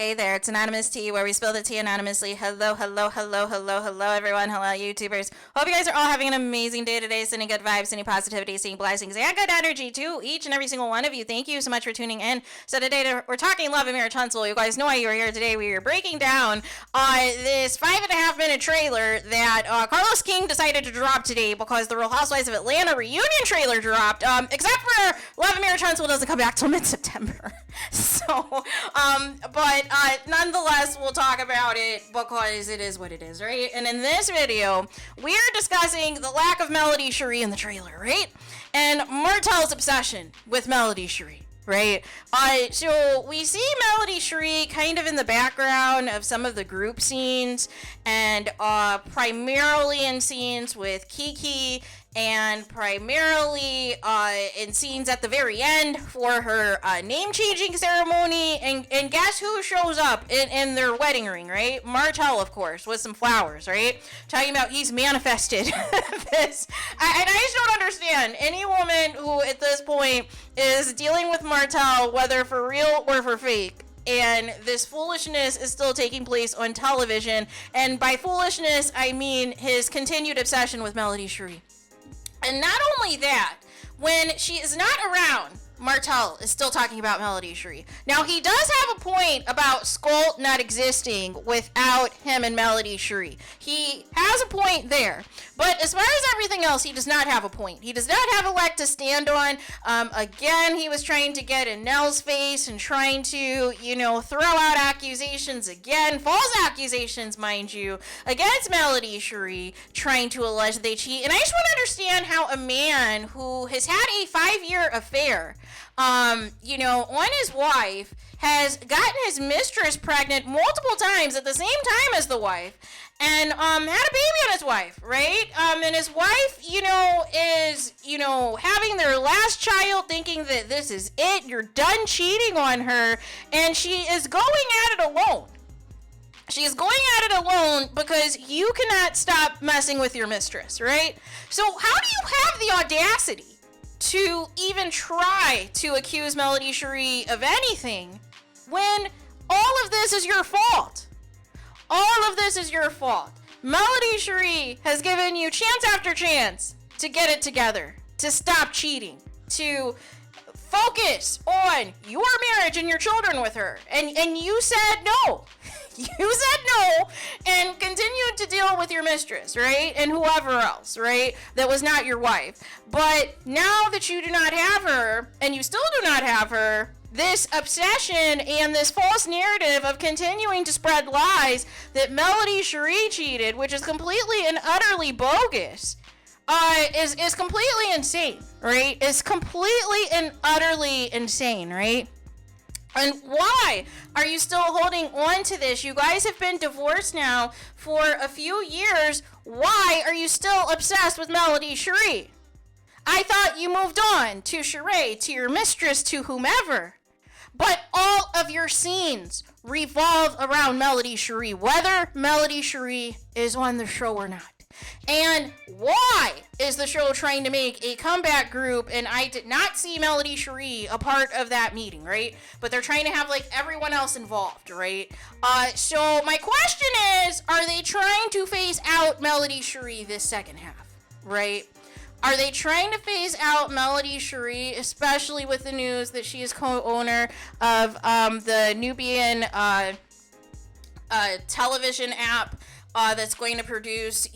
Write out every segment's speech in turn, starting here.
Hey there, it's Anonymous Tea, where we spill the tea anonymously. Hello, hello, hello, hello, hello, everyone. Hello, YouTubers. Hope you guys are all having an amazing day today, sending good vibes, sending positivity, sending blessings, and good energy to each and every single one of you. Thank you so much for tuning in. So today, we're talking Love and Marriage Huntsville. You guys know why you were here today. We were breaking down this 5.5-minute trailer that Carlos King decided to drop today because the Real Housewives of Atlanta reunion trailer dropped, except for Love and Marriage Huntsville doesn't come back till mid-September. So, but nonetheless, we'll talk about it because it is what it is, right? And in this video, we're discussing the lack of Melody Cherie in the trailer, right? And Martel's obsession with Melody Cherie, right? So we see Melody Cherie kind of in the background of some of the group scenes, and primarily in scenes with Kiki, and primarily in scenes at the very end for her name-changing ceremony. And guess who shows up in their wedding ring, right? Martel, of course, with some flowers, right? Talking about he's manifested this. And I just don't understand any woman who at this point is dealing with Martel, whether for real or for fake, and this foolishness is still taking place on television. And by foolishness, I mean his continued obsession with Melody Cherie. And not only that, when she is not around, Martel is still talking about Melody Cherie. Now, he does have a point about Skull not existing without him and Melody Cherie. He has a point there. But as far as everything else, he does not have a point. He does not have a leg to stand on. Again, he was trying to get in Nell's face and trying to, throw out accusations again, false accusations, mind you, against Melody Cherie, trying to allege they cheat. And I just want to understand how a man who has had a 5-year affair, on his wife, has gotten his mistress pregnant multiple times at the same time as the wife, and had a baby on his wife, right? And his wife, is, having their last child, thinking that this is it, you're done cheating on her, and she is going at it alone. She is going at it alone because you cannot stop messing with your mistress, right? So how do you have the audacity to even try to accuse Melody Cherie of anything when all of this is your fault? All of this is your fault. Melody Cherie has given you chance after chance to get it together, to stop cheating, to focus on your marriage and your children with her. And you said no. You said no and continued to deal with your mistress, right? And whoever else, right? That was not your wife. But now that you do not have her, and you still do not have her, this obsession and this false narrative of continuing to spread lies that Melody Cherie cheated, which is completely and utterly bogus, is completely insane, right? It's completely and utterly insane, right? And why are you still holding on to this? You guys have been divorced now for a few years. Why are you still obsessed with Melody Cherie? I thought you moved on to Sheree, to your mistress, to whomever. But all of your scenes revolve around Melody Cherie, whether Melody Cherie is on the show or not. And why is the show trying to make a comeback group? And I did not see Melody Cherie a part of that meeting, right? But they're trying to have everyone else involved, right? So my question is, are they trying to phase out Melody Cherie this second half, right? Are they trying to phase out Melody Cherie, especially with the news that she is co-owner of the Nubian television app that's going to produce,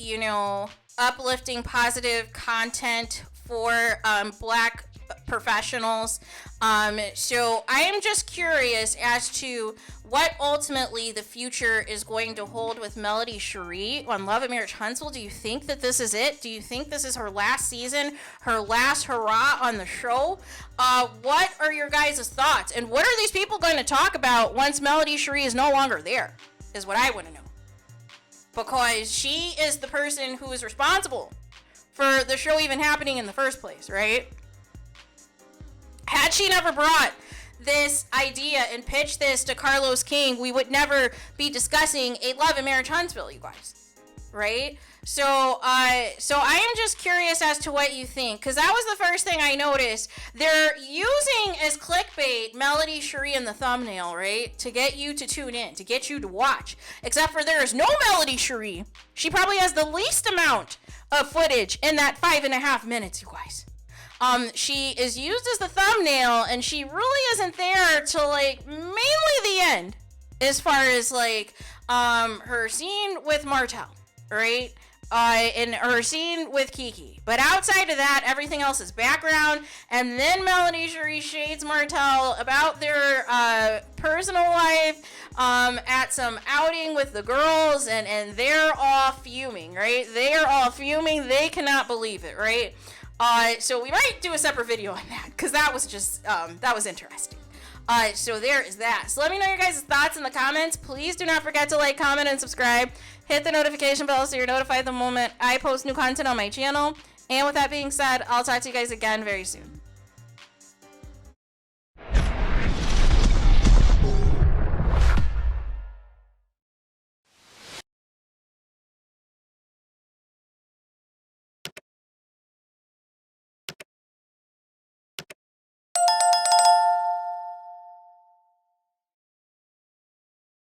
uplifting, positive content for Black professionals. So I am just curious as to what ultimately the future is going to hold with Melody Cherie on Love and Marriage Huntsville. Do you think that this is it? Do you think this is her last season, her last hurrah on the show? What are your guys' thoughts? And what are these people going to talk about once Melody Cherie is no longer there, is what I want to know. Because she is the person who is responsible for the show even happening in the first place, right? Had she never brought this idea and pitched this to Carlos King, we would never be discussing a Love and Marriage Huntsville, you guys. right? So I am just curious as to what you think, because that was the first thing I noticed. They're using as clickbait Melody Cherie in the thumbnail, right? To get you to tune in, to get you to watch. Except for there is no Melody Cherie. She probably has the least amount of footage in that 5.5 minutes, you guys. She is used as the thumbnail, and she really isn't there till like mainly the end, as far as like her scene with Martel, right? And her scene with Kiki. But outside of that, everything else is background. And then Melody Cherie shades Martel about their personal life at some outing with the girls, and they're all fuming, right? They are all fuming. They cannot believe it, right? So we might do a separate video on that, because that was just that was interesting. So there is that. So let me know your guys' thoughts in the comments. Please do not forget to like, comment, and subscribe. Hit the notification bell so you're notified the moment I post new content on my channel. And with that being said, I'll talk to you guys again very soon.